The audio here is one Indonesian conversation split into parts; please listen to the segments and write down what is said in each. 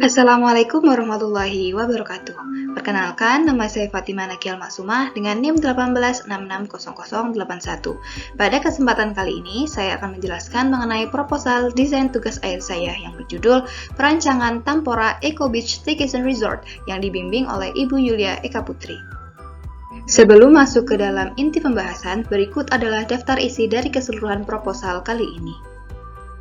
Assalamualaikum warahmatullahi wabarakatuh. Perkenalkan, nama saya Fatimah Nakial Maksumah dengan NIM 18660081. Pada kesempatan kali ini, saya akan menjelaskan mengenai proposal desain tugas akhir saya yang berjudul Perancangan Tampora Eco Beach Staycation Resort yang dibimbing oleh Ibu Yulia Eka Putri. Sebelum masuk ke dalam inti pembahasan, berikut adalah daftar isi dari keseluruhan proposal kali ini.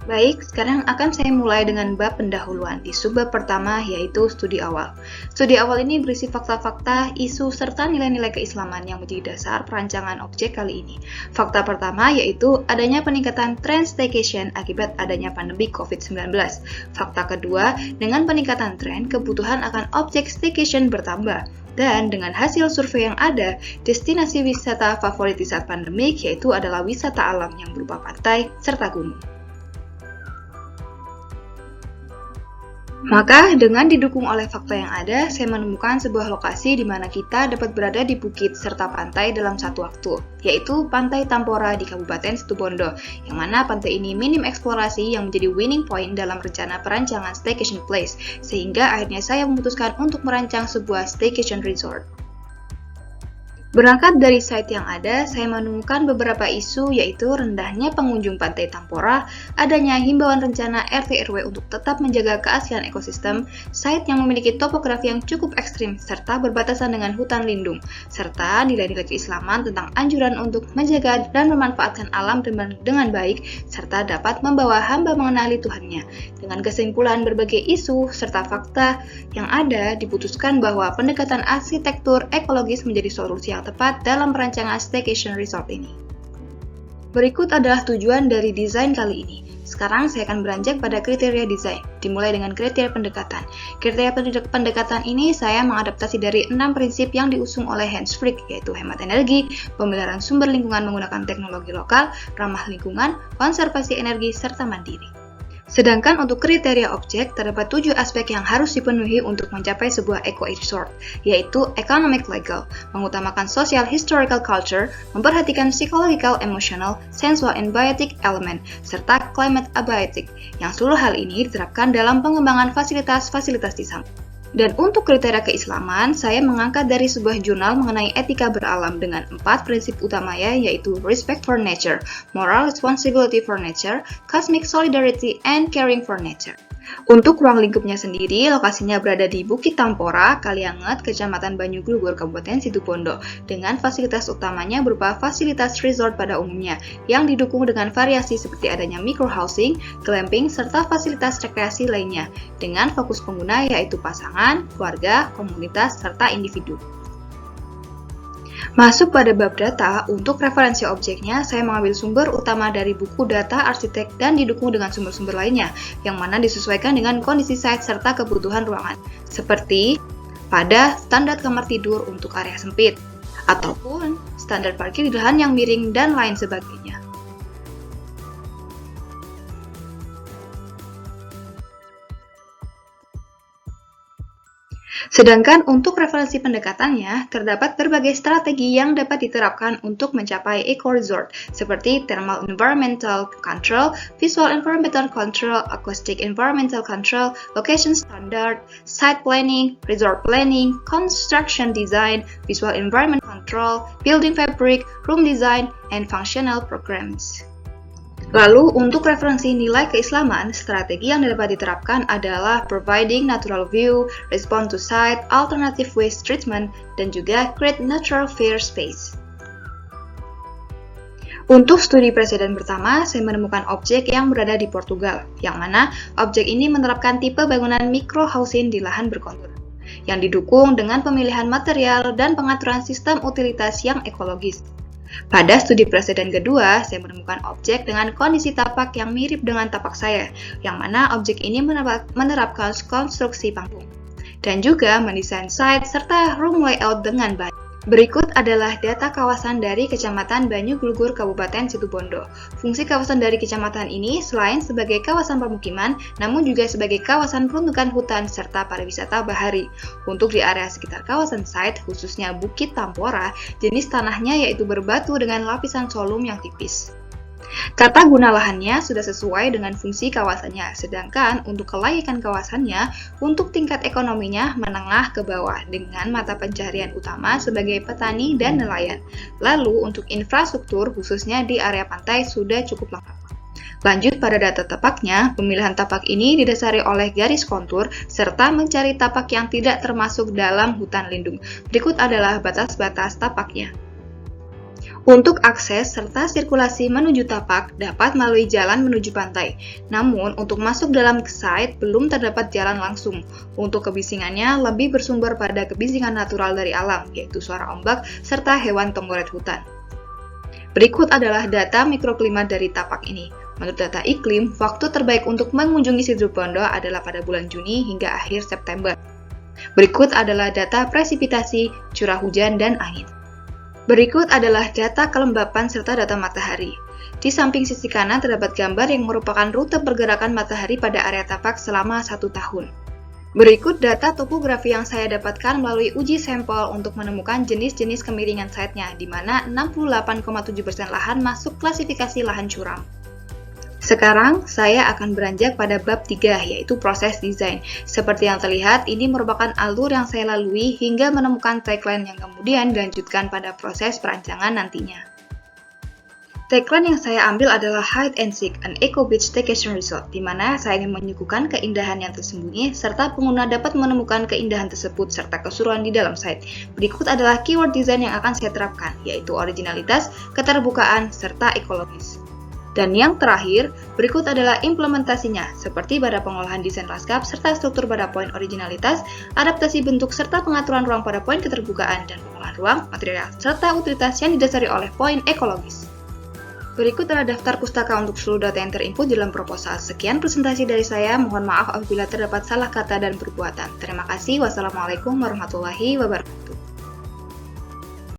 Baik, sekarang akan saya mulai dengan bab pendahuluan di subbab pertama, yaitu studi awal. Studi awal ini berisi fakta-fakta, isu, serta nilai-nilai keislaman yang menjadi dasar perancangan objek kali ini. Fakta pertama yaitu adanya peningkatan tren staycation akibat adanya pandemi COVID-19. Fakta kedua, dengan peningkatan tren, kebutuhan akan objek staycation bertambah. Dan dengan hasil survei yang ada, destinasi wisata favorit di saat pandemik yaitu adalah wisata alam yang berupa pantai serta gunung. Maka, dengan didukung oleh fakta yang ada, saya menemukan sebuah lokasi di mana kita dapat berada di bukit serta pantai dalam satu waktu, yaitu Pantai Tampora di Kabupaten Situbondo, yang mana pantai ini minim eksplorasi yang menjadi winning point dalam rencana perancangan staycation place, sehingga akhirnya saya memutuskan untuk merancang sebuah staycation resort. Berangkat dari site yang ada, saya menemukan beberapa isu yaitu rendahnya pengunjung Pantai Tampora, adanya himbauan rencana RT/RW untuk tetap menjaga keaslian ekosistem, site yang memiliki topografi yang cukup ekstrim serta berbatasan dengan hutan lindung, serta nilai-nilai keislaman tentang anjuran untuk menjaga dan memanfaatkan alam dengan baik, serta dapat membawa hamba mengenali Tuhannya. Dengan kesimpulan berbagai isu serta fakta yang ada, diputuskan bahwa pendekatan arsitektur ekologis menjadi solusi yang tepat dalam perancangan staycation resort ini. Berikut adalah tujuan dari desain kali ini. Sekarang saya akan beranjak pada kriteria desain, dimulai dengan kriteria pendekatan. Kriteria pendekatan ini saya mengadaptasi dari 6 prinsip yang diusung oleh Hans Frick, yaitu hemat energi, pemeliharaan sumber lingkungan menggunakan teknologi lokal, ramah lingkungan, konservasi energi, serta mandiri. Sedangkan untuk kriteria objek, terdapat 7 aspek yang harus dipenuhi untuk mencapai sebuah eco-resort, yaitu economic legal, mengutamakan social historical culture, memperhatikan psychological, emotional, sensual and biotic element, serta climate abiotic, yang seluruh hal ini diterapkan dalam pengembangan fasilitas-fasilitas di sana. Dan untuk kriteria keislaman, saya mengangkat dari sebuah jurnal mengenai etika beralam dengan 4 prinsip utamanya, yaitu respect for nature, moral responsibility for nature, cosmic solidarity, and caring for nature. Untuk ruang lingkupnya sendiri, lokasinya berada di Bukit Tampora, Kalianget, Kecamatan Banyuglugur, Kabupaten Situbondo, dengan fasilitas utamanya berupa fasilitas resort pada umumnya, yang didukung dengan variasi seperti adanya micro-housing, glamping, serta fasilitas rekreasi lainnya, dengan fokus pengguna yaitu pasangan, keluarga, komunitas, serta individu. Masuk pada bab data, untuk referensi objeknya, saya mengambil sumber utama dari buku data arsitek dan didukung dengan sumber-sumber lainnya, yang mana disesuaikan dengan kondisi site serta kebutuhan ruangan, seperti pada standar kamar tidur untuk area sempit, ataupun standar parkir di lahan yang miring dan lain sebagainya. Sedangkan untuk referensi pendekatannya, terdapat berbagai strategi yang dapat diterapkan untuk mencapai eco-resort, seperti thermal environmental control, visual environmental control, acoustic environmental control, location standard, site planning, resort planning, construction design, visual environment control, building fabric, room design, and functional programs. Lalu, untuk referensi nilai keislaman, strategi yang dapat diterapkan adalah providing natural view, respond to site, alternative waste treatment, dan juga create natural fair space. Untuk studi presiden pertama, saya menemukan objek yang berada di Portugal, yang mana objek ini menerapkan tipe bangunan micro-housing di lahan berkontur, yang didukung dengan pemilihan material dan pengaturan sistem utilitas yang ekologis. Pada studi presiden kedua, saya menemukan objek dengan kondisi tapak yang mirip dengan tapak saya, yang mana objek ini menerapkan konstruksi panggung, dan juga mendesain site serta room layout dengan baik. Berikut adalah data kawasan dari Kecamatan Banyuglugur, Kabupaten Situbondo. Fungsi kawasan dari kecamatan ini selain sebagai kawasan permukiman, namun juga sebagai kawasan peruntukan hutan serta pariwisata bahari. Untuk di area sekitar kawasan site, khususnya Bukit Tampora, jenis tanahnya yaitu berbatu dengan lapisan solum yang tipis. Tata guna lahannya sudah sesuai dengan fungsi kawasannya, sedangkan untuk kelayakan kawasannya, untuk tingkat ekonominya menengah ke bawah dengan mata pencaharian utama sebagai petani dan nelayan. Lalu untuk infrastruktur khususnya di area pantai sudah cukup lengkap. Lanjut pada data tapaknya, pemilihan tapak ini didasari oleh garis kontur serta mencari tapak yang tidak termasuk dalam hutan lindung. Berikut adalah batas-batas tapaknya. Untuk akses serta sirkulasi menuju tapak dapat melalui jalan menuju pantai. Namun, untuk masuk dalam site belum terdapat jalan langsung. Untuk kebisingannya lebih bersumber pada kebisingan natural dari alam, yaitu suara ombak serta hewan tenggoret hutan. Berikut adalah data mikroklimat dari tapak ini. Menurut data iklim, waktu terbaik untuk mengunjungi Situbondo adalah pada bulan Juni hingga akhir September. Berikut adalah data presipitasi, curah hujan, dan angin. Berikut adalah data kelembapan serta data matahari. Di samping sisi kanan terdapat gambar yang merupakan rute pergerakan matahari pada area tapak selama 1 tahun. Berikut data topografi yang saya dapatkan melalui uji sampel untuk menemukan jenis-jenis kemiringan site-nya, di mana 68,7% lahan masuk klasifikasi lahan curam. Sekarang, saya akan beranjak pada bab 3, yaitu proses desain. Seperti yang terlihat, ini merupakan alur yang saya lalui hingga menemukan tagline yang kemudian dilanjutkan pada proses perancangan nantinya. Tagline yang saya ambil adalah Hide and Seek, an Eco Beach Staycation Resort, di mana saya ingin menyuguhkan keindahan yang tersembunyi, serta pengguna dapat menemukan keindahan tersebut serta keseruan di dalam site. Berikut adalah keyword desain yang akan saya terapkan, yaitu originalitas, keterbukaan, serta ekologis. Dan yang terakhir, berikut adalah implementasinya, seperti pada pengolahan desain lanskap serta struktur pada poin originalitas, adaptasi bentuk serta pengaturan ruang pada poin keterbukaan, dan pengolahan ruang, material, serta utilitas yang didasari oleh poin ekologis. Berikut adalah daftar pustaka untuk seluruh data yang terinput dalam proposal. Sekian presentasi dari saya, mohon maaf apabila terdapat salah kata dan perbuatan. Terima kasih, wassalamualaikum warahmatullahi wabarakatuh.